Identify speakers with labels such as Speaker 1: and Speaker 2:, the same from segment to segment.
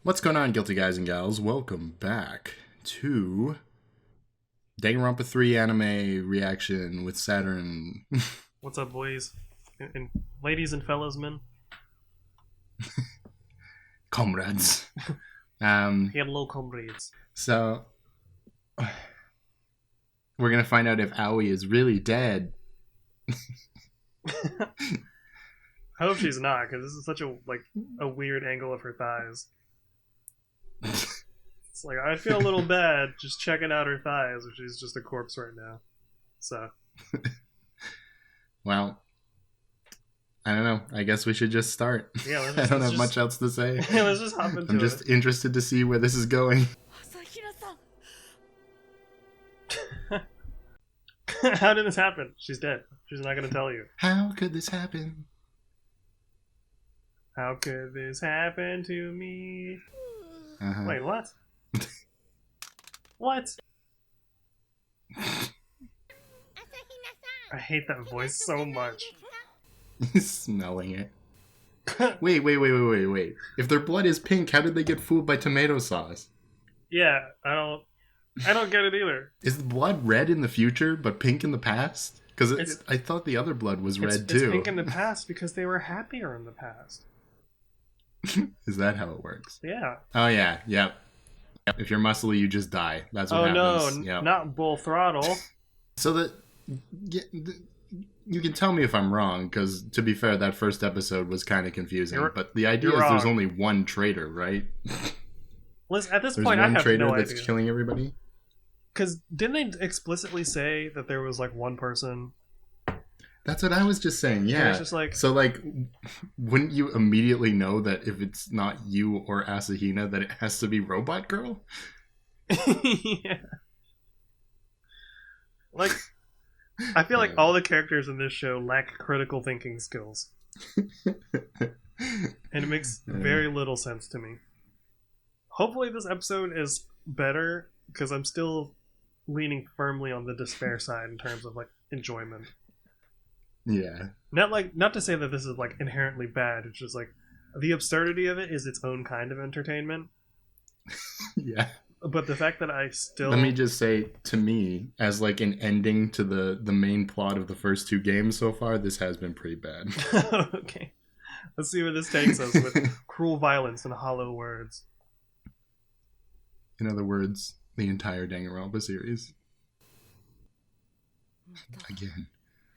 Speaker 1: What's going on, guilty guys and gals? Welcome back to Danganronpa 3 anime reaction with Saturn.
Speaker 2: What's up, boys? And ladies and fellows, men?
Speaker 1: Comrades.
Speaker 2: Hello, comrades.
Speaker 1: So, we're going to find out if Aoi is really dead.
Speaker 2: I hope she's not, because this is such a weird angle of her thighs. It's like, I feel a little bad just checking out her thighs, which is just a corpse right now. So.
Speaker 1: Well, I don't know. I guess we should just start.
Speaker 2: Yeah,
Speaker 1: I don't have much else to say.
Speaker 2: Yeah, let's just hop into it.
Speaker 1: I'm just interested to see where this is going.
Speaker 2: How did this happen? She's dead. She's not going to tell you.
Speaker 1: How could this happen?
Speaker 2: How could this happen to me?
Speaker 1: Uh-huh.
Speaker 2: Wait, what? What? I hate that voice so much.
Speaker 1: Smelling it. Wait. If their blood is pink, how did they get fooled by tomato sauce?
Speaker 2: Yeah, I don't get it either.
Speaker 1: Is the blood red in the future, but pink in the past? Because I thought the other blood was red too.
Speaker 2: It's pink in the past because they were happier in the past.
Speaker 1: Is that how it works?
Speaker 2: Yeah.
Speaker 1: Oh yeah, yep. If you're muscly, you just die. That's what happens.
Speaker 2: No, not bull throttle.
Speaker 1: So that you can tell me if I'm wrong, because to be fair, that first episode was kind of confusing. But the idea is there's only one traitor, right?
Speaker 2: Listen, at this
Speaker 1: there's
Speaker 2: point, I
Speaker 1: one
Speaker 2: have
Speaker 1: traitor
Speaker 2: no
Speaker 1: that's
Speaker 2: idea.
Speaker 1: killing everybody.
Speaker 2: Because didn't they explicitly say that there was like one person?
Speaker 1: That's what I was just saying, yeah.
Speaker 2: It's just like,
Speaker 1: so, like, wouldn't you immediately know that if it's not you or Asahina, that it has to be Robot Girl?
Speaker 2: Yeah. Like, I feel like all the characters in this show lack critical thinking skills. And it makes very little sense to me. Hopefully this episode is better, because I'm still leaning firmly on the despair side in terms of, like, enjoyment.
Speaker 1: Yeah.
Speaker 2: Not to say that this is like inherently bad. It's just like the absurdity of it is its own kind of entertainment.
Speaker 1: Yeah.
Speaker 2: But the fact that I still
Speaker 1: let me just say, to me, as like an ending to the main plot of the first two games so far, this has been pretty bad.
Speaker 2: Okay. Let's see where this takes us with cruel violence and hollow words.
Speaker 1: In other words, the entire Danganronpa series. Again.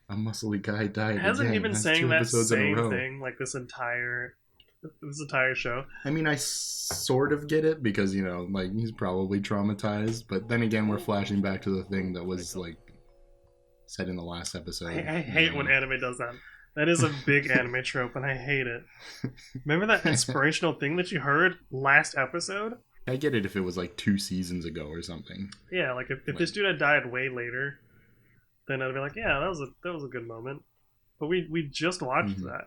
Speaker 1: A muscly guy died.
Speaker 2: It hasn't
Speaker 1: again.
Speaker 2: even
Speaker 1: That's
Speaker 2: saying
Speaker 1: two
Speaker 2: that
Speaker 1: episodes in a
Speaker 2: same
Speaker 1: row.
Speaker 2: thing like this entire show.
Speaker 1: I mean, I sort of get it because, you know, like, he's probably traumatized, but then again, we're flashing back to the thing that was, like, said in the last episode.
Speaker 2: I hate when anime does that. That is a big anime trope, and I hate it. Remember that inspirational thing that you heard last episode?
Speaker 1: I get it if it was, like, 2 seasons ago or something.
Speaker 2: Yeah, like, if this dude had died way later, then I'd be like, yeah, that was a good moment. But we just watched that.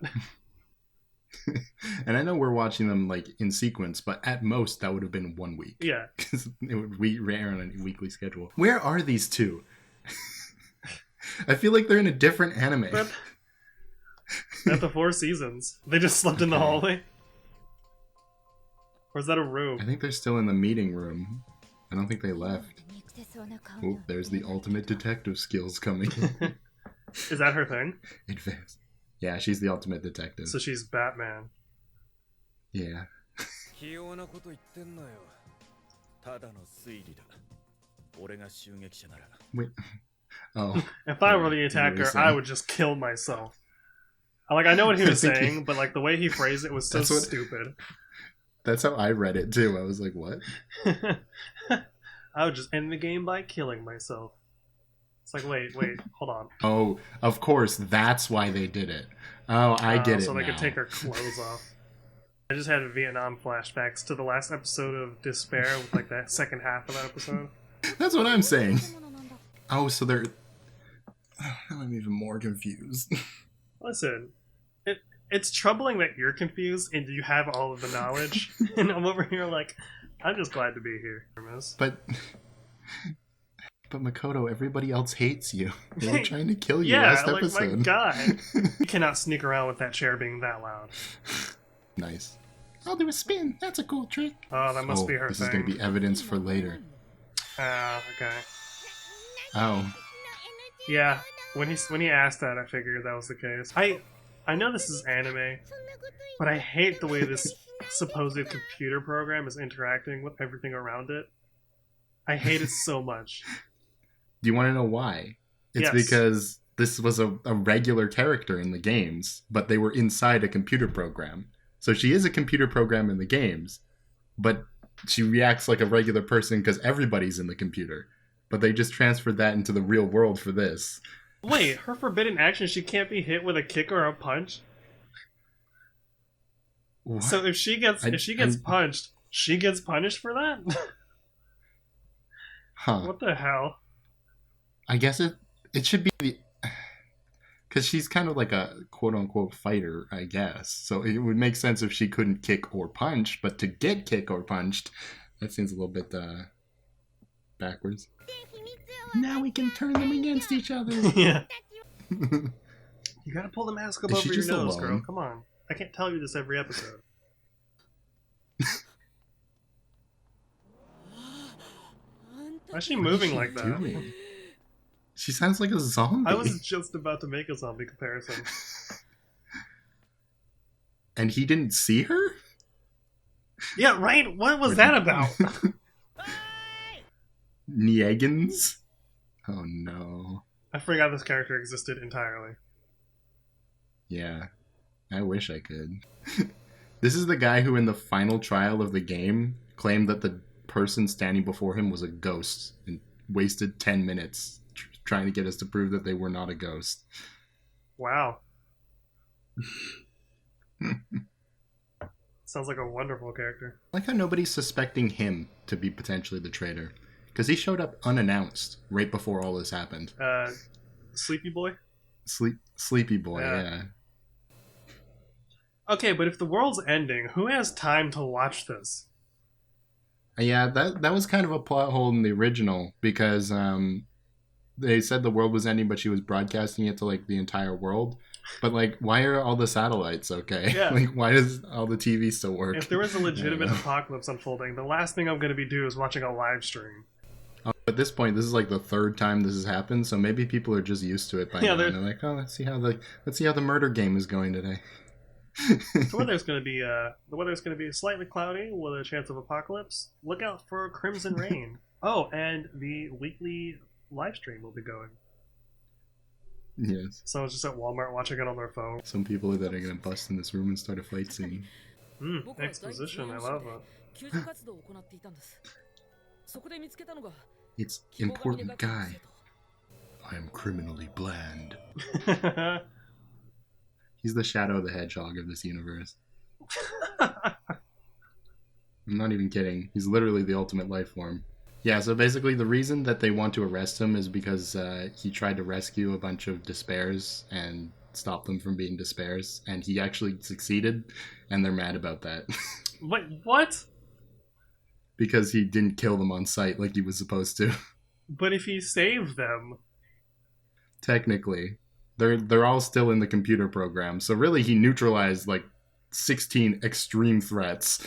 Speaker 1: And I know we're watching them, like, in sequence, but at most that would have been 1 week.
Speaker 2: Yeah.
Speaker 1: Because it would air on a weekly schedule. Where are these two? I feel like they're in a different anime.
Speaker 2: At the 4 seasons. They just slept in the hallway? Or is that a room?
Speaker 1: I think they're still in the meeting room. I don't think they left. Oh, there's the ultimate detective skills coming.
Speaker 2: Is that her thing?
Speaker 1: Advanced. Yeah, she's the ultimate detective.
Speaker 2: So she's Batman.
Speaker 1: Yeah. Wait. Oh.
Speaker 2: If I were the attacker, I would just kill myself. I know what he was saying, but like the way he phrased it was so stupid.
Speaker 1: That's how I read it too. I was like, what?
Speaker 2: I would just end the game by killing myself. It's like, wait, hold on.
Speaker 1: Oh, of course, that's why they did it. Oh, I get it
Speaker 2: so they
Speaker 1: now.
Speaker 2: could take her clothes off. I just had Vietnam flashbacks to the last episode of Despair with like that second half of that episode.
Speaker 1: That's what I'm saying. Oh, so they're... Now I'm even more confused.
Speaker 2: Listen, it's troubling that you're confused and you have all of the knowledge, and I'm over here like, I'm just glad to be here.
Speaker 1: But Makoto, everybody else hates you. They were trying to kill you
Speaker 2: yeah,
Speaker 1: last
Speaker 2: like,
Speaker 1: episode.
Speaker 2: my God. You cannot sneak around with that chair being that loud.
Speaker 1: Nice. I'll do a spin. That's a cool trick.
Speaker 2: Oh, that must be her
Speaker 1: this
Speaker 2: thing.
Speaker 1: is going to be evidence for later.
Speaker 2: Okay.
Speaker 1: Oh.
Speaker 2: Yeah, when he asked that, I figured that was the case. I know this is anime, but I hate the way this supposed computer program is interacting with everything around it. I hate it so much.
Speaker 1: Do you want to know why? It's because this was a regular character in the games, but they were inside a computer program. So she is a computer program in the games, but she reacts like a regular person because everybody's in the computer. But they just transferred that into the real world for this.
Speaker 2: Wait, her forbidden action, she can't be hit with a kick or a punch? What? So if she gets punched, she gets punished for that?
Speaker 1: Huh.
Speaker 2: What the hell?
Speaker 1: I guess it should be because she's kind of like a quote-unquote fighter, I guess. So it would make sense if she couldn't kick or punch, but to get kicked or punched, that seems a little bit backwards. Now we can turn them against each other.
Speaker 2: Yeah. You gotta pull the mask up over your nose, girl. Come on. I can't tell you this every episode. Why is she moving like that?
Speaker 1: Doing? She sounds like a zombie.
Speaker 2: I was just about to make a zombie comparison.
Speaker 1: And he didn't see her?
Speaker 2: Yeah, right? What was that about?
Speaker 1: Niegans? Oh no.
Speaker 2: I forgot this character existed entirely.
Speaker 1: Yeah. I wish I could. This is the guy who in the final trial of the game claimed that the person standing before him was a ghost and wasted 10 minutes trying to get us to prove that they were not a ghost.
Speaker 2: Wow. Sounds like a wonderful character.
Speaker 1: I like how nobody's suspecting him to be potentially the traitor. Because he showed up unannounced right before all this happened.
Speaker 2: Sleepy Boy?
Speaker 1: Sleepy Boy, yeah.
Speaker 2: Okay, but if the world's ending, who has time to watch this?
Speaker 1: Yeah, that was kind of a plot hole in the original, because they said the world was ending, but she was broadcasting it to, like, the entire world. But, like, why are all the satellites okay?
Speaker 2: Yeah.
Speaker 1: Like, why does all the TV still work?
Speaker 2: If there was a legitimate apocalypse unfolding, the last thing I'm going to be doing is watching a live stream.
Speaker 1: At this point, this is like the third time this has happened, so maybe people are just used to it by now. And they're like, "Oh, let's see how the murder game is going today."
Speaker 2: The weather's going to be slightly cloudy with a chance of apocalypse. Look out for crimson rain. Oh, and the weekly live stream will be going.
Speaker 1: Yes.
Speaker 2: Someone's just at Walmart watching it on their phone.
Speaker 1: Some people that are going to bust in this room and start a fight scene.
Speaker 2: Exposition, I love it.
Speaker 1: It's important guy. I am criminally bland. He's the Shadow the Hedgehog of this universe. I'm not even kidding. He's literally the ultimate life form. Yeah, so basically the reason that they want to arrest him is because he tried to rescue a bunch of despairs and stop them from being despairs, and he actually succeeded, and they're mad about that.
Speaker 2: Wait, what?
Speaker 1: Because he didn't kill them on sight like he was supposed to.
Speaker 2: But if he saved them...
Speaker 1: Technically. They're all still in the computer program, so really he neutralized, like, 16 extreme threats.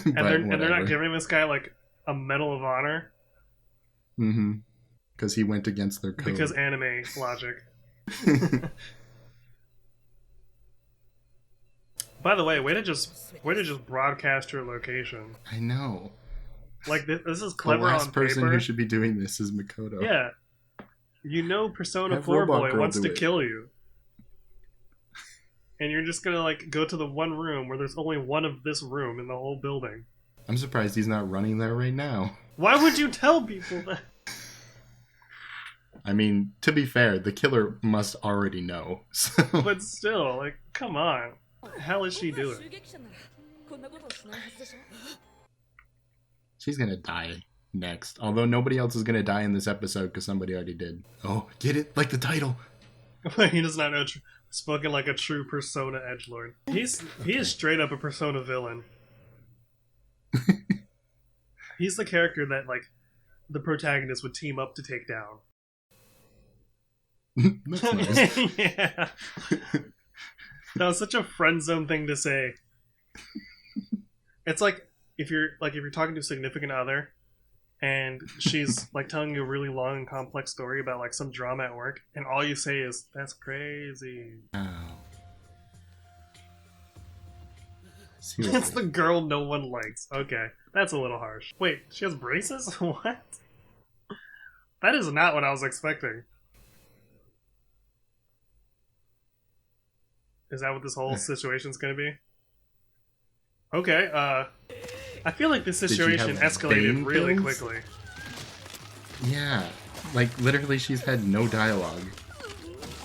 Speaker 2: and they're not giving this guy, like, a Medal of Honor?
Speaker 1: Mm-hmm. Because he went against their code.
Speaker 2: Because anime logic. By the way, way to just broadcast your location.
Speaker 1: I know.
Speaker 2: Like, this is clever on paper.
Speaker 1: The last person who should be doing this is Makoto.
Speaker 2: Yeah. You know Persona 4 Boy wants to kill you. And you're just gonna, like, go to the one room where there's only one of this room in the whole building.
Speaker 1: I'm surprised he's not running there right now.
Speaker 2: Why would you tell people that?
Speaker 1: I mean, to be fair, the killer must already know. So.
Speaker 2: But still, like, come on. What the hell is she doing?
Speaker 1: She's gonna die next. Although nobody else is gonna die in this episode because somebody already did. Oh, get it? Like the title.
Speaker 2: He does not know. Spoken like a true Persona edgelord. He is straight up a Persona villain. He's the character that, like, the protagonist would team up to take down.
Speaker 1: That's nice.
Speaker 2: Yeah. That was such a friend zone thing to say. It's like if you're talking to a significant other, and she's like telling you a really long and complex story about like some drama at work, and all you say is, "That's crazy."
Speaker 1: Oh.
Speaker 2: It's the girl no one likes. Okay, that's a little harsh. Wait, she has braces? What? That is not what I was expecting. Is that what this whole situation's gonna be? Okay, I feel like this situation escalated really quickly.
Speaker 1: Yeah, like literally she's had no dialogue.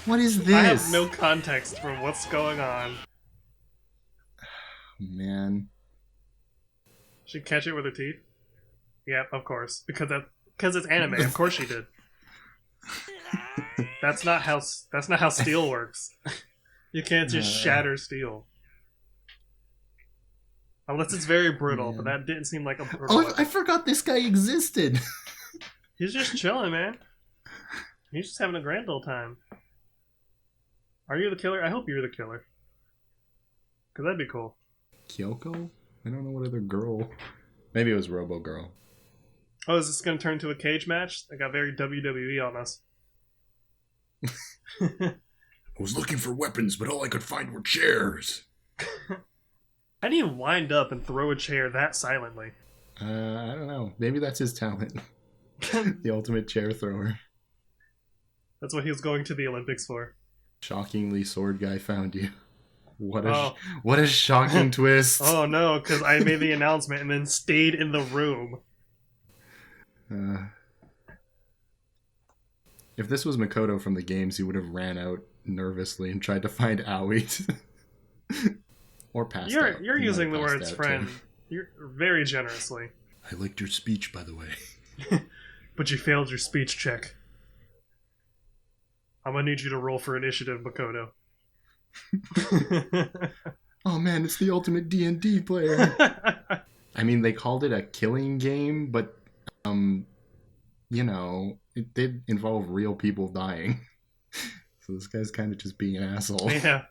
Speaker 1: What is this?
Speaker 2: I have no context for what's going on.
Speaker 1: Man.
Speaker 2: She'd catch it with her teeth? Yeah, of course. Because it's anime. Of course she did. That's not how steel works. You can't just shatter steel. Unless it's very brittle, but that didn't seem like a brittle.
Speaker 1: Oh, I forgot this guy existed.
Speaker 2: He's just chilling, man. He's just having a grand old time. Are you the killer? I hope you're the killer. Because that'd be cool.
Speaker 1: Kyoko? I don't know what other girl. Maybe it was Robo Girl.
Speaker 2: Oh, is this going to turn into a cage match? That got very WWE on us.
Speaker 1: I was looking for weapons, but all I could find were chairs.
Speaker 2: How do you wind up and throw a chair that silently?
Speaker 1: I don't know. Maybe that's his talent. The ultimate chair thrower. That's
Speaker 2: what he was going to the Olympics for.
Speaker 1: Shockingly, sword guy found you. What a shocking twist.
Speaker 2: Oh no, because I made the announcement and then stayed in the room.
Speaker 1: If this was Makoto from the games, he would have ran out nervously and tried to find Aoi. Or passed out.
Speaker 2: You're using the words friend. You're very generously.
Speaker 1: I liked your speech, by the way.
Speaker 2: But you failed your speech check. I'm gonna need you to roll for initiative, Makoto.
Speaker 1: Oh man, it's the ultimate D&D player. I mean, they called it a killing game, but you know, it did involve real people dying. So this guy's kind of just being an asshole.
Speaker 2: Yeah.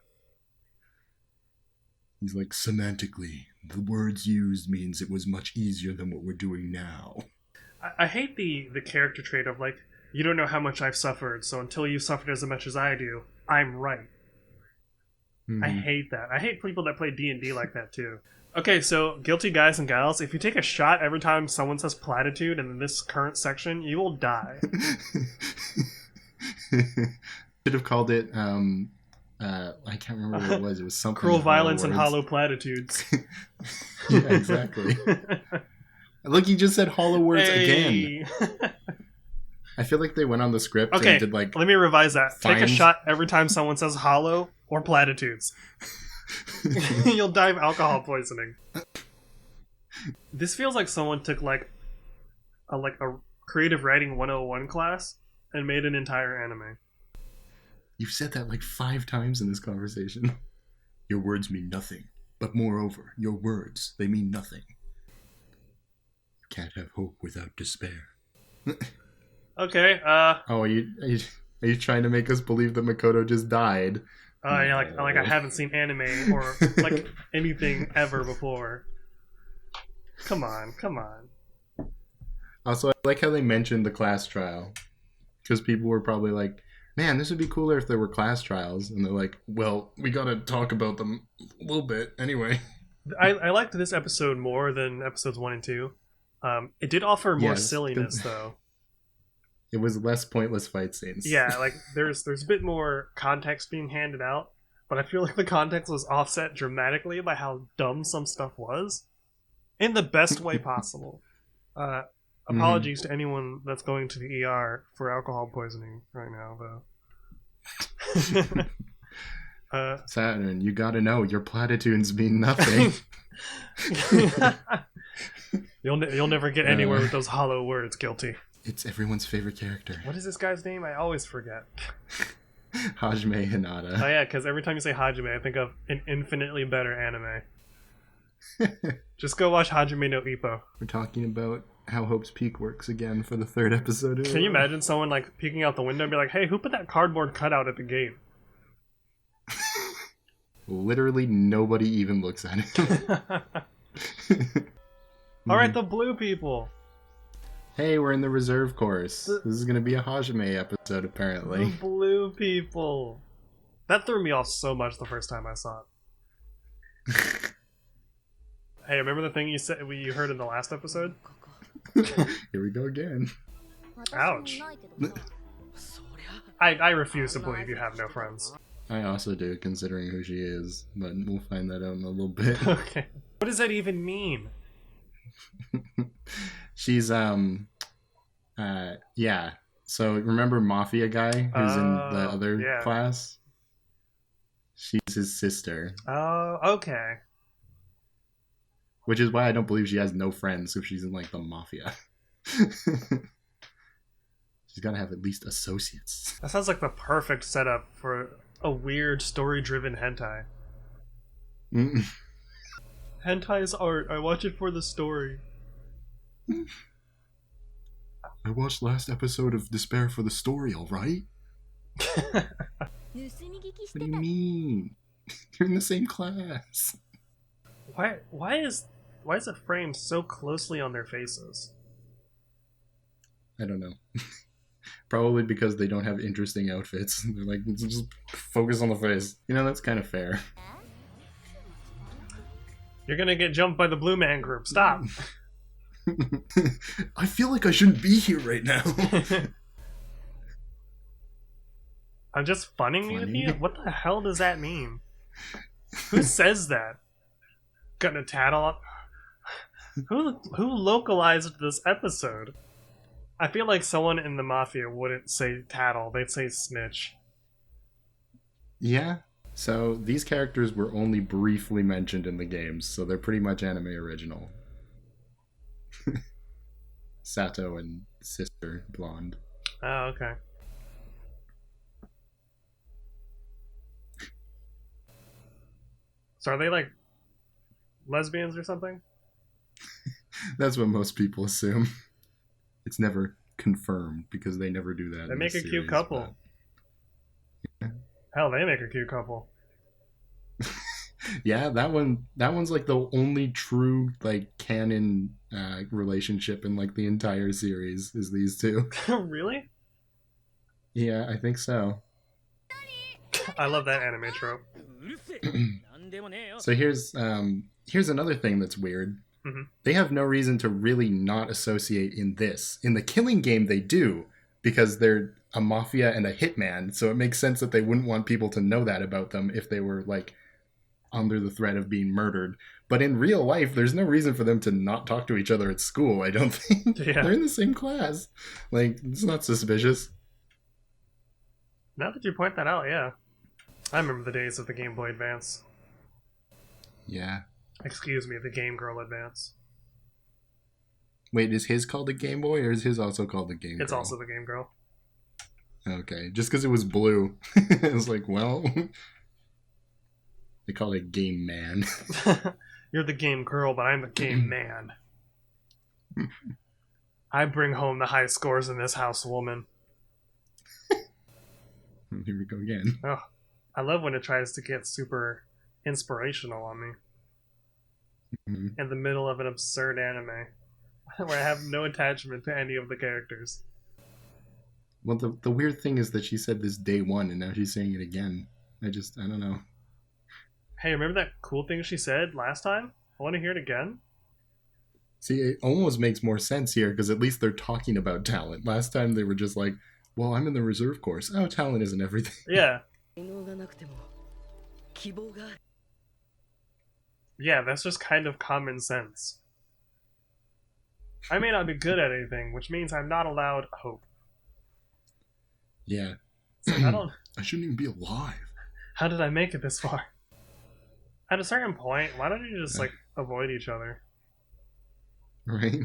Speaker 1: He's like, semantically, the words used means it was much easier than what we're doing now.
Speaker 2: I hate the character trait of like, you don't know how much I've suffered, so until you suffered as much as I do, I'm right. Mm-hmm. I hate that. I hate people that play D&D like that too. Okay, so guilty guys and gals, if you take a shot every time someone says platitude in this current section, you will die.
Speaker 1: Should have called it, I can't remember what it was. It was something.
Speaker 2: Cruel violence and hollow platitudes.
Speaker 1: Yeah, exactly. Look, he just said hollow words again. I feel like they went on the script and did like...
Speaker 2: let me revise that. Take a shot every time someone says hollow or platitudes. You'll die of alcohol poisoning. This feels like someone took like a creative writing 101 class and made an entire anime.
Speaker 1: You've said that like 5 times in this conversation. Your words mean nothing. But moreover, your words, they mean nothing. You can't have hope without despair.
Speaker 2: Okay,
Speaker 1: Oh, are you trying to make us believe that Makoto just died?
Speaker 2: Yeah, like I haven't seen anime or like anything ever before. Come on.
Speaker 1: Also, I like how they mentioned the class trial. Because people were probably like, man, this would be cooler if there were class trials. And they're like, well, we gotta talk about them a little bit anyway.
Speaker 2: I liked this episode more than episodes 1 and 2. It did offer more silliness, though.
Speaker 1: It was less pointless fight scenes.
Speaker 2: Yeah, like there's a bit more context being handed out, but I feel like the context was offset dramatically by how dumb some stuff was, in the best way possible. Apologies to anyone that's going to the ER for alcohol poisoning right now, though.
Speaker 1: Saturn, you gotta know your platitudes mean nothing.
Speaker 2: You'll never get anywhere with those hollow words, Guilty.
Speaker 1: It's everyone's favorite character.
Speaker 2: What is this guy's name? I always forget.
Speaker 1: Hajime Hinata.
Speaker 2: Oh yeah, because every time you say Hajime, I think of an infinitely better anime. Just go watch Hajime no Ippo.
Speaker 1: We're talking about how Hope's Peak works again for the 3rd episode.
Speaker 2: Can you imagine someone like peeking out the window and be like, hey, who put that cardboard cutout at the gate?
Speaker 1: Literally nobody even looks at it.
Speaker 2: Alright, the blue people.
Speaker 1: Hey, we're in the reserve course. This is going to be a Hajime episode, apparently.
Speaker 2: The blue people. That threw me off so much the first time I saw it. Hey, remember the thing you heard in the last episode?
Speaker 1: Here we go again.
Speaker 2: Ouch. I refuse to believe you have no friends.
Speaker 1: I also do, considering who she is, but we'll find that out in a little bit.
Speaker 2: Okay. What does that even mean?
Speaker 1: She's, yeah. So remember Mafia guy who's in the other class? She's his sister.
Speaker 2: Oh, okay.
Speaker 1: Which is why I don't believe she has no friends if she's in, like, the Mafia. She's gotta have at least associates.
Speaker 2: That sounds like the perfect setup for a weird story-driven hentai. Hentai is art. I watch it for the story.
Speaker 1: I watched last episode of Despair for the story, alright? What do you mean? You're in the same class.
Speaker 2: Why is it framed so closely on their faces?
Speaker 1: I don't know. Probably because they don't have interesting outfits. They're like, just focus on the face. You know, that's kind of fair.
Speaker 2: You're gonna get jumped by the Blue Man Group. Stop!
Speaker 1: I feel like I shouldn't be here right now.
Speaker 2: I'm just funning you with you? What the hell does that mean? Who says that? Gonna tattle up? Who localized this episode? I feel like someone in the Mafia wouldn't say tattle, they'd say snitch.
Speaker 1: Yeah. So these characters were only briefly mentioned in the games, so they're pretty much anime original. Sato and sister, blonde.
Speaker 2: Oh, okay. So are they like lesbians or something?
Speaker 1: That's what most people assume. It's never confirmed because they never do that.
Speaker 2: They make a cute couple. But... Hell, they make a cute couple.
Speaker 1: Yeah, that one's like the only true like canon relationship in like the entire series is these two.
Speaker 2: Really?
Speaker 1: Yeah, I think so.
Speaker 2: I love that anime trope.
Speaker 1: So here's another thing that's weird.
Speaker 2: Mm-hmm.
Speaker 1: They have no reason to really not associate in this. In the Killing Game, they do, because they're a mafia and a hitman, so it makes sense that they wouldn't want people to know that about them if they were, like, under the threat of being murdered. But in real life, there's no reason for them to not talk to each other at school, I don't think. Yeah. They're in the same class. Like, it's not suspicious.
Speaker 2: Now that you point that out, yeah. I remember the days of the Game Boy Advance.
Speaker 1: Yeah.
Speaker 2: Excuse me, the Game Girl Advance.
Speaker 1: Wait, is his called the Game Boy, or is his also called the Game Girl?
Speaker 2: It's also the Game Girl.
Speaker 1: Okay, just because it was blue. It was like, well... They call it Game Man.
Speaker 2: You're the Game Girl, but I'm the Game Man. I bring home the high scores in this house, woman.
Speaker 1: Here we go again.
Speaker 2: Oh, I love when it tries to get super inspirational on me. Mm-hmm. In the middle of an absurd anime where I have no attachment to any of the characters.
Speaker 1: Well, the weird thing is that she said this day one and now she's saying it again. I don't know.
Speaker 2: Hey, remember that cool thing she said last time? I want to hear it again.
Speaker 1: See, it almost makes more sense here because at least they're talking about talent. Last time they were just like, well, I'm in the reserve course. Oh, talent isn't everything.
Speaker 2: Yeah. Yeah, that's just kind of common sense. I may not be good at anything, which means I'm not allowed hope.
Speaker 1: Yeah.
Speaker 2: So
Speaker 1: I shouldn't even be alive.
Speaker 2: How did I make it this far? At a certain point, why don't you just, like, avoid each other?
Speaker 1: Right?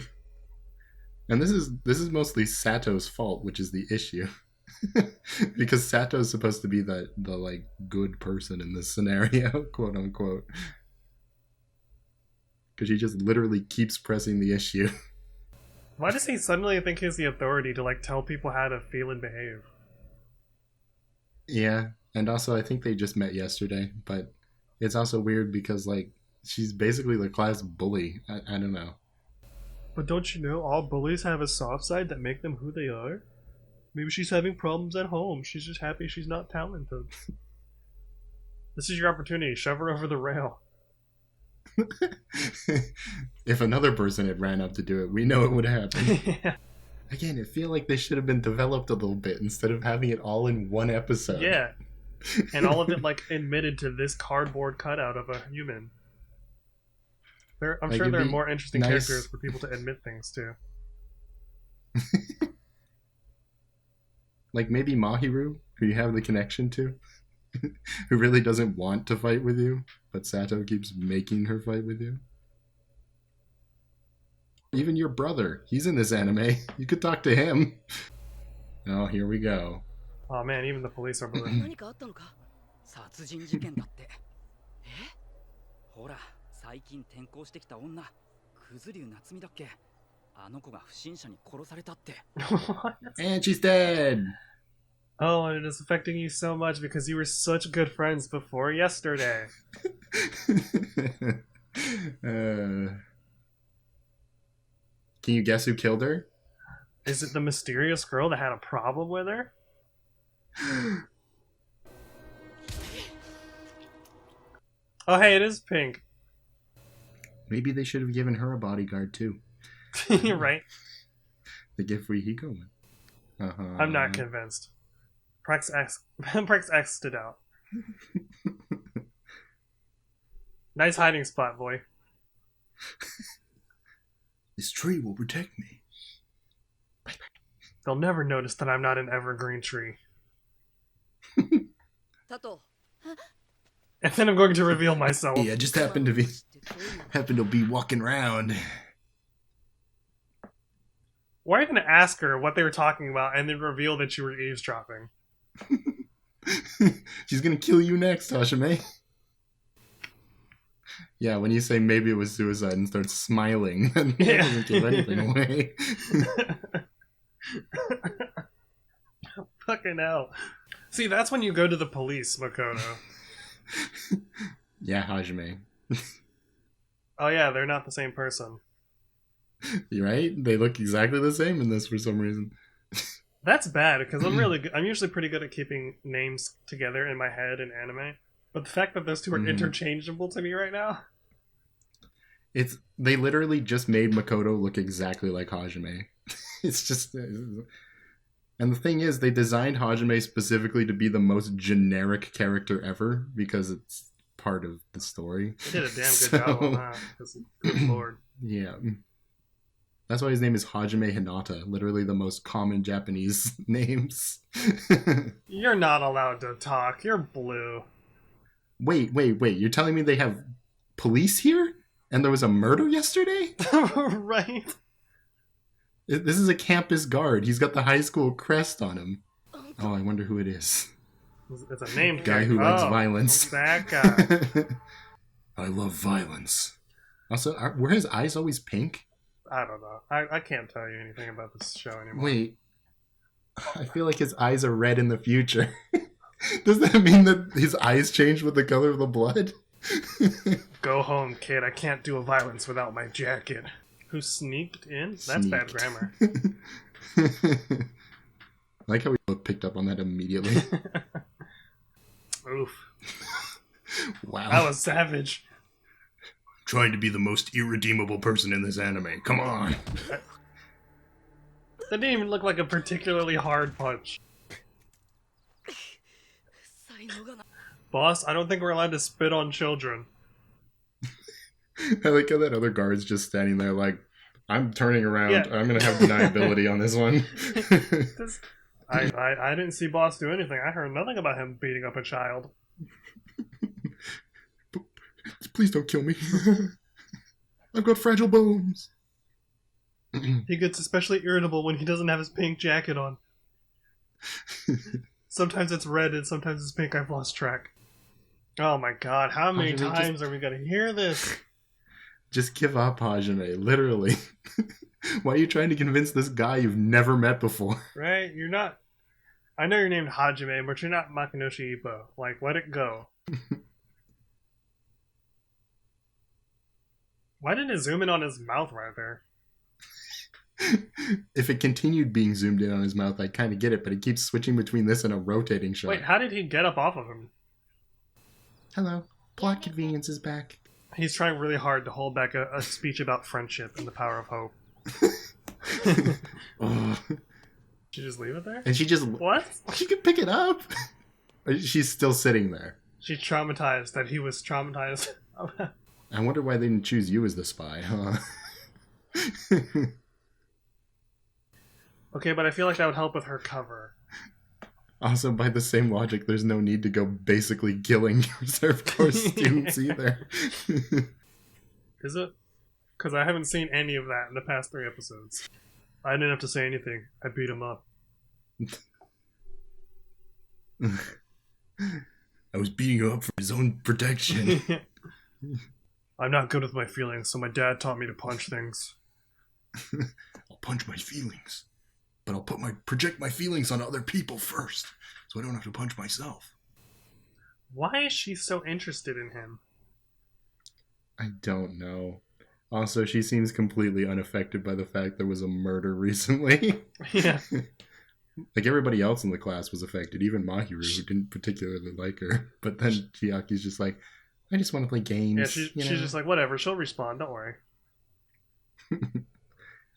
Speaker 1: And this is mostly Sato's fault, which is the issue. Because Sato's supposed to be the like good person in this scenario, quote unquote. Because he just literally keeps pressing the issue.
Speaker 2: Why does he suddenly think he has the authority to like tell people how to feel and behave?
Speaker 1: Yeah, and also I think they just met yesterday, but it's also weird because like She's basically the class bully. I don't know.
Speaker 2: But don't you know all bullies have a soft side that make them who they are? Maybe she's having problems at home. She's just happy she's not talented. This is your opportunity. Shove her over the rail.
Speaker 1: If another person had ran up to do it, we know it would happen.
Speaker 2: Yeah.
Speaker 1: Again, I feel like they should have been developed a little bit instead of having it all in one episode.
Speaker 2: Yeah. And all of it, like, admitted to this cardboard cutout of a human. I'm
Speaker 1: Like,
Speaker 2: sure there are
Speaker 1: it'd be
Speaker 2: more interesting
Speaker 1: nice-
Speaker 2: characters for people to admit things to.
Speaker 1: Like maybe Mahiru, who you have the connection to, who really doesn't want to fight with you, but Sato keeps making her fight with you. Even your brother, he's in this anime. You could talk to him. Oh, here we go.
Speaker 2: Oh man, even the police are blue.
Speaker 3: 何かあったのか殺人事件だってえほら最近転校してきた女くず竜夏美だっけあの子が不審者に殺されたって
Speaker 1: And she's dead!
Speaker 2: Oh, and it is affecting you so much because you were such good friends before yesterday.
Speaker 1: Can you guess who killed her?
Speaker 2: Is it the mysterious girl that had a problem with her? Oh, hey, it is Pink.
Speaker 1: Maybe they should have given her a bodyguard too.
Speaker 2: You're right.
Speaker 1: The gift free Hiko one.
Speaker 2: I'm not convinced. Prex X'd it out. Nice hiding spot, boy.
Speaker 1: This tree will protect me.
Speaker 2: They'll never notice that I'm not an evergreen tree.
Speaker 3: Sato
Speaker 2: And then I'm going to reveal myself.
Speaker 1: Yeah, I just happened to be walking around.
Speaker 2: Why are you going to ask her what they were talking about and then reveal that you were eavesdropping?
Speaker 1: She's gonna kill you next, Hashime. Yeah, when you say maybe it was suicide and starts smiling, that doesn't give anything away.
Speaker 2: Fucking hell. See, that's when you go to the police, Makoto.
Speaker 1: Yeah, Hajime.
Speaker 2: Oh yeah, they're not the same person.
Speaker 1: You're right? They look exactly the same in this for some reason.
Speaker 2: That's bad, because I'm usually pretty good at keeping names together in my head in anime. But the fact that those two are interchangeable to me right now...
Speaker 1: They literally just made Makoto look exactly like Hajime. It's just... And the thing is, they designed Hajime specifically to be the most generic character ever, because it's part of the story.
Speaker 2: They did a damn good job on that. Good lord.
Speaker 1: Yeah. That's why his name is Hajime Hinata, literally the most common Japanese names.
Speaker 2: You're not allowed to talk. You're blue.
Speaker 1: Wait. You're telling me they have police here? And there was a murder yesterday?
Speaker 2: Right.
Speaker 1: This is a campus guard. He's got the high school crest on him. Oh, I wonder who it is.
Speaker 2: It's a named
Speaker 1: Guy who likes violence.
Speaker 2: That guy.
Speaker 1: I love violence. Also, were his eyes always pink?
Speaker 2: I don't know. I can't tell you anything about this show anymore.
Speaker 1: Wait. I feel like his eyes are red in the future. Does that mean that his eyes change with the color of the blood?
Speaker 2: Go home, kid. I can't do a violence without my jacket. Who sneaked in? That's bad grammar.
Speaker 1: I like how we both picked up on that immediately.
Speaker 2: Oof.
Speaker 1: Wow.
Speaker 2: That was savage.
Speaker 1: Trying to be the most irredeemable person in this anime. Come on.
Speaker 2: That didn't even look like a particularly hard punch. Boss, I don't think we're allowed to spit on children.
Speaker 1: I like how that other guard's just standing there like, I'm turning around. Yeah. I'm going to have deniability on this one.
Speaker 2: I didn't see Boss do anything. I heard nothing about him beating up a child.
Speaker 1: Please don't kill me. I've got fragile bones.
Speaker 2: He gets especially irritable when he doesn't have his pink jacket on. Sometimes it's red and sometimes it's pink. I've lost track. Oh my god, how many times are we going to hear this?
Speaker 1: Just give up, Hajime. Literally. Why are you trying to convince this guy you've never met before?
Speaker 2: Right? You're not... I know you're named Hajime, but you're not Makinoshi Ippo. Like, let it go. Why didn't it zoom in on his mouth right there?
Speaker 1: If it continued being zoomed in on his mouth, I'd kind of get it, but it keeps switching between this and a rotating shot.
Speaker 2: Wait, how did he get up off of him?
Speaker 1: Hello. Plot convenience is back.
Speaker 2: He's trying really hard to hold back a speech about friendship and the power of hope.
Speaker 1: Oh.
Speaker 2: Did you just leave it there?
Speaker 1: And she just...
Speaker 2: What?
Speaker 1: She could pick it up. She's still sitting there.
Speaker 2: She's traumatized that he was traumatized.
Speaker 1: I wonder why they didn't choose you as the spy, huh?
Speaker 2: Okay, but I feel like that would help with her cover.
Speaker 1: Also, by the same logic, there's no need to go basically killing reserve course students either.
Speaker 2: Is it? Because I haven't seen any of that in the past 3 episodes. I didn't have to say anything. I beat him up.
Speaker 1: I was beating him up for his own protection.
Speaker 2: I'm not good with my feelings, so my dad taught me to punch things.
Speaker 1: I'll punch my feelings. But I'll project my feelings on other people first, so I don't have to punch myself.
Speaker 2: Why is she so interested in him?
Speaker 1: I don't know. Also, she seems completely unaffected by the fact there was a murder recently.
Speaker 2: Yeah.
Speaker 1: Like, everybody else in the class was affected, even Mahiru, who didn't particularly like her. But then Chiaki's just like, I just want to play games.
Speaker 2: Yeah, she's just like, whatever, she'll respond, don't worry.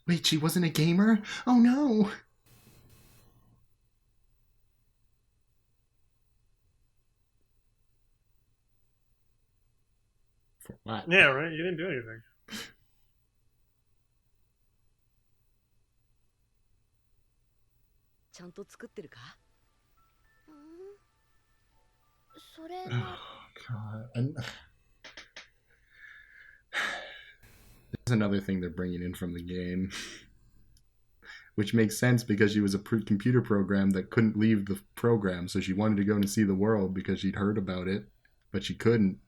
Speaker 1: Wait, she wasn't a gamer? Oh no! For what?
Speaker 2: Yeah, right? You didn't do anything.
Speaker 1: Oh, God. There's another thing they're bringing in from the game. Which makes sense because she was a computer program that couldn't leave the program, so she wanted to go and see the world because she'd heard about it, but she couldn't.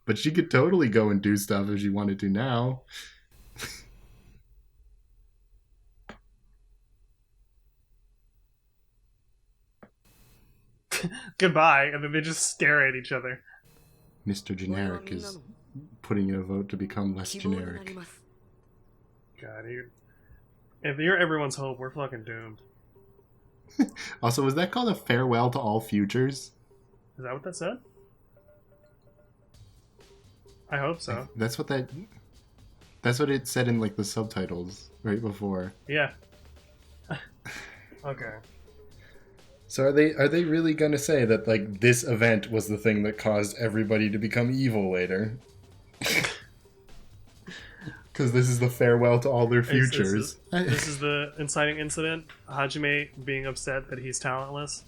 Speaker 1: But she could totally go and do stuff if she wanted to now.
Speaker 2: Goodbye, and then they just stare at each other.
Speaker 1: Mr. Generic is putting in a vote to become less generic.
Speaker 2: God, if you're everyone's hope, we're fucking doomed.
Speaker 1: Also, was that called a farewell to all futures?
Speaker 2: Is that what that said? I hope so.
Speaker 1: That's what it said in like the subtitles right before.
Speaker 2: Yeah. Okay.
Speaker 1: So are they really gonna say that like this event was the thing that caused everybody to become evil later? Because this is the farewell to all their futures.
Speaker 2: This is the inciting incident. Hajime being upset that he's talentless.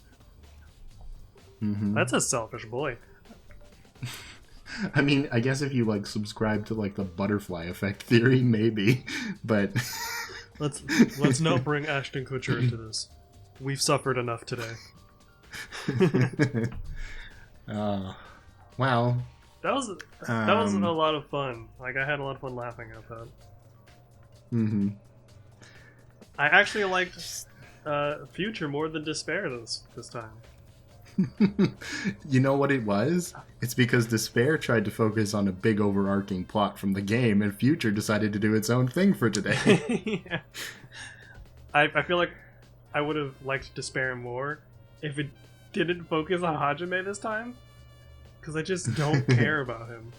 Speaker 1: Mm-hmm.
Speaker 2: That's a selfish boy.
Speaker 1: I mean, I guess if you like subscribe to like the butterfly effect theory, maybe. But
Speaker 2: let's not bring Ashton Kutcher into this. We've suffered enough today.
Speaker 1: Wow.
Speaker 2: That was a lot of fun. Like, I had a lot of fun laughing at that.
Speaker 1: Mm-hmm.
Speaker 2: I actually liked Future more than Despair this time.
Speaker 1: You know what it was? It's because Despair tried to focus on a big overarching plot from the game, and Future decided to do its own thing for today.
Speaker 2: Yeah. I feel like I would have liked Despair more if it didn't focus on Hajime this time. Because I just don't care about him.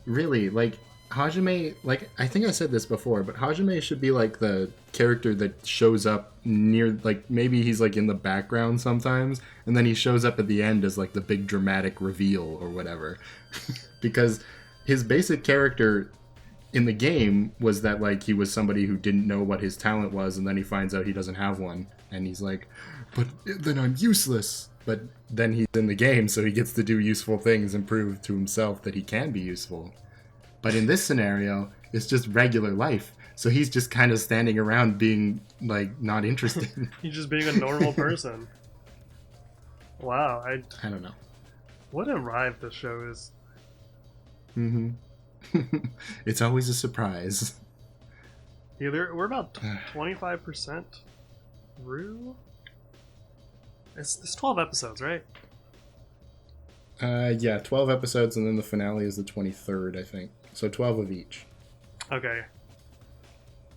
Speaker 1: Really, like, Hajime, like, I think I said this before, but Hajime should be, like, the character that shows up near, like, maybe he's, like, in the background sometimes, and then he shows up at the end as, like, the big dramatic reveal or whatever. Because his basic character in the game was that, like, he was somebody who didn't know what his talent was, and then he finds out he doesn't have one, and he's like, but then I'm useless. But then he's in the game, so he gets to do useful things and prove to himself that he can be useful. But in this scenario, it's just regular life. So he's just kind of standing around being, like, not interested.
Speaker 2: He's just being a normal person. Wow, I
Speaker 1: don't know.
Speaker 2: What a ride this show is.
Speaker 1: Mm-hmm. It's always a surprise.
Speaker 2: Yeah, we're about 25% through. It's 12 episodes, right?
Speaker 1: Yeah, 12 episodes, and then the finale is the 23rd, I think. So 12 of each.
Speaker 2: Okay.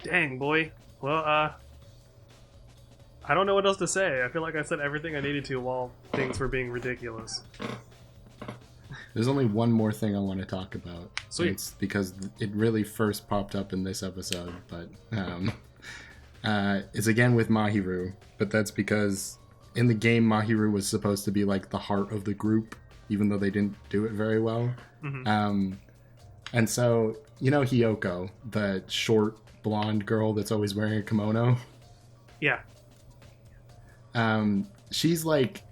Speaker 2: Dang, boy. Well, I don't know what else to say. I feel like I said everything I needed to while things were being ridiculous.
Speaker 1: There's only one more thing I want to talk about.
Speaker 2: Sweet.
Speaker 1: It's because it really first popped up in this episode, but it's again with Mahiru. But that's because in the game, Mahiru was supposed to be like the heart of the group, even though they didn't do it very well.
Speaker 2: Mm-hmm.
Speaker 1: And so, you know Hiyoko, the short blonde girl that's always wearing a kimono?
Speaker 2: Yeah.
Speaker 1: She's like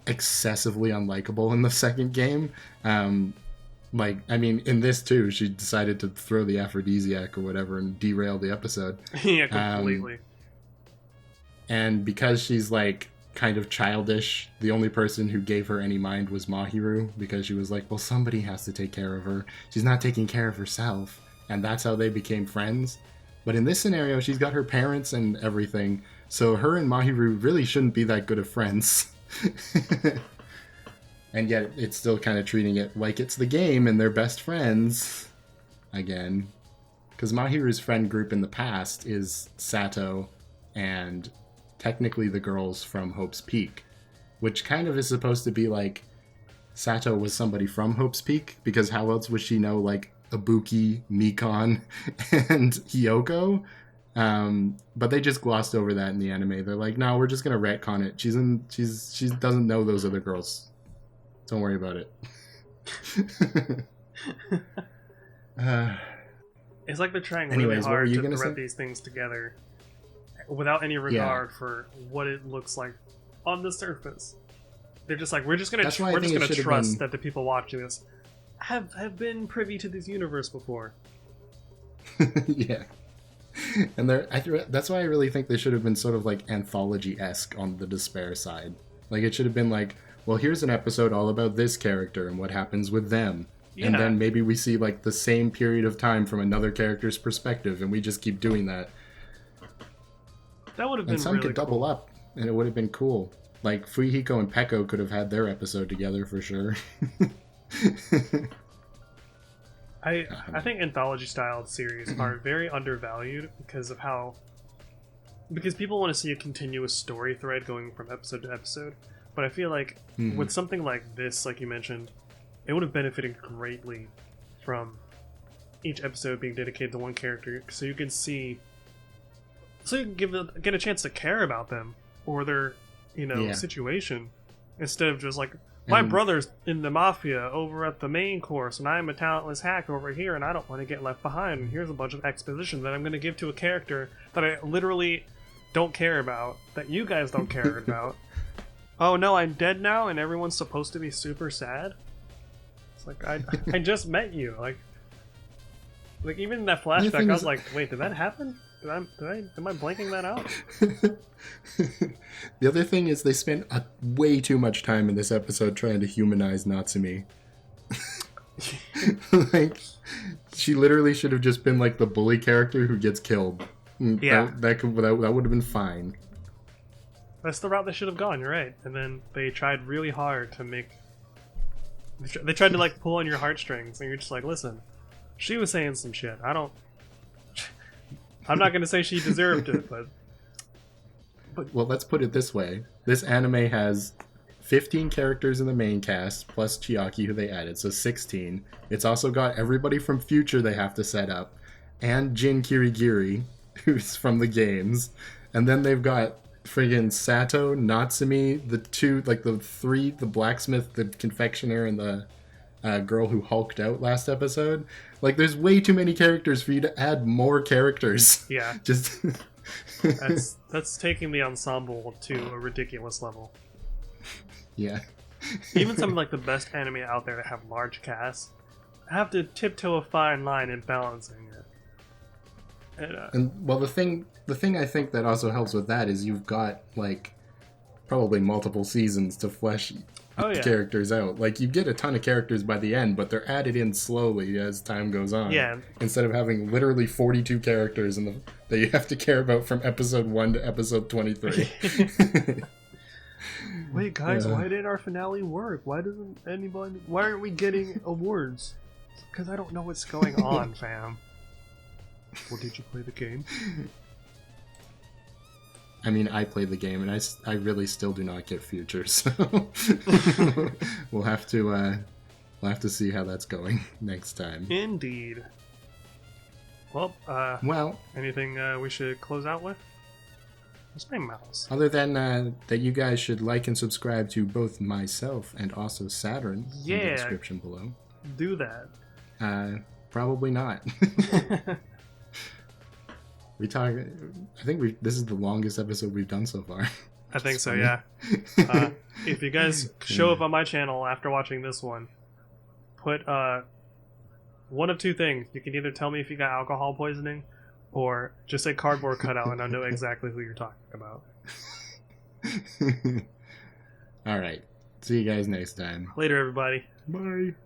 Speaker 1: excessively unlikable in the second game. Like, I mean, in this too, she decided to throw the aphrodisiac or whatever and derail the episode.
Speaker 2: Yeah, completely.
Speaker 1: And because she's like kind of childish, the only person who gave her any mind was Mahiru, because she was like, well, somebody has to take care of her. She's not taking care of herself. And that's how they became friends. But in this scenario, she's got her parents and everything, so her and Mahiru really shouldn't be that good of friends. And yet, it's still kind of treating it like it's the game and they're best friends. Again. Because Mahiru's friend group in the past is Sato and technically the girls from Hope's Peak. Which kind of is supposed to be like Sato was somebody from Hope's Peak, because how else would she know, like, Ibuki, Mikon, and Hiyoko? But they just glossed over that in the anime. They're like, no, we're just gonna retcon it. She doesn't know those other girls. Don't worry about it.
Speaker 2: It's like they're trying
Speaker 1: anyways,
Speaker 2: really hard to
Speaker 1: say?
Speaker 2: thread these things together without any regard for what it looks like on the surface. They're just like, we're just gonna trust that the people watching this have been privy to this universe before.
Speaker 1: Yeah. And that's why I really think they should have been sort of like anthology-esque on the Despair side. Like, it should have been like, well, here's an episode all about this character and what happens with them. Yeah. And then maybe we see like the same period of time from another character's perspective, and we just keep doing that.
Speaker 2: That would have been
Speaker 1: and some
Speaker 2: really
Speaker 1: could double up, and it would have been cool. Like, Fujihiko and Peko could have had their episode together for sure.
Speaker 2: I think anthology-styled series are very undervalued because people want to see a continuous story thread going from episode to episode. But I feel like with something like this, like you mentioned, it would have benefited greatly from each episode being dedicated to one character, so you can get a chance to care about them or their situation, instead of just like, my brother's in the mafia over at the main course, and I'm a talentless hack over here, and I don't want to get left behind, and here's a bunch of exposition that I'm going to give to a character that I literally don't care about, that you guys don't care about. Oh no, I'm dead now, and everyone's supposed to be super sad? It's like, I just met you. Like even in that flashback, I was like, wait, did that happen? Am I blanking that out?
Speaker 1: The other thing is they spent way too much time in this episode trying to humanize Natsumi. Like, she literally should have just been like the bully character who gets killed.
Speaker 2: Yeah.
Speaker 1: That would have been fine.
Speaker 2: That's the route they should have gone, you're right. And then they tried really hard to make... They tried to, like, pull on your heartstrings, and you're just like, listen, she was saying some shit. I'm not going to say she deserved it, but...
Speaker 1: Well, let's put it this way. This anime has 15 characters in the main cast, plus Chiaki, who they added, so 16. It's also got everybody from Future they have to set up, and Jin Kirigiri, who's from the games. And then they've got friggin' Sato, Natsumi, the blacksmith, the confectioner, and the girl who hulked out last episode. Like, there's way too many characters for you to add more characters.
Speaker 2: Yeah.
Speaker 1: Just...
Speaker 2: that's taking the ensemble to a ridiculous level.
Speaker 1: Yeah.
Speaker 2: Even some of like the best anime out there that have large casts have to tiptoe a fine line in balancing it.
Speaker 1: And well, the thing I think that also helps with that is you've got like probably multiple seasons to flesh characters out. Like, you get a ton of characters by the end, but they're added in slowly as time goes on.
Speaker 2: Yeah.
Speaker 1: Instead of having literally 42 characters that you have to care about from episode 1 to episode 23.
Speaker 2: Wait, guys, why didn't our finale work? Why aren't we getting awards? Because I don't know what's going on, fam. Well, did you play the game?
Speaker 1: I mean, I played the game, and I really still do not get futures. So we'll have to see how that's going next time.
Speaker 2: Indeed. Well, anything we should close out with? Where's my mouse?
Speaker 1: Other than that, you guys should like and subscribe to both myself and also Saturn in the description below.
Speaker 2: Do that.
Speaker 1: Probably not. I think this is the longest episode we've done so far.
Speaker 2: I think so, yeah. If you guys show up on my channel after watching this one, put one of two things. You can either tell me if you got alcohol poisoning, or just say cardboard cutout and I'll know exactly who you're talking about.
Speaker 1: Alright. See you guys next time.
Speaker 2: Later, everybody.
Speaker 1: Bye.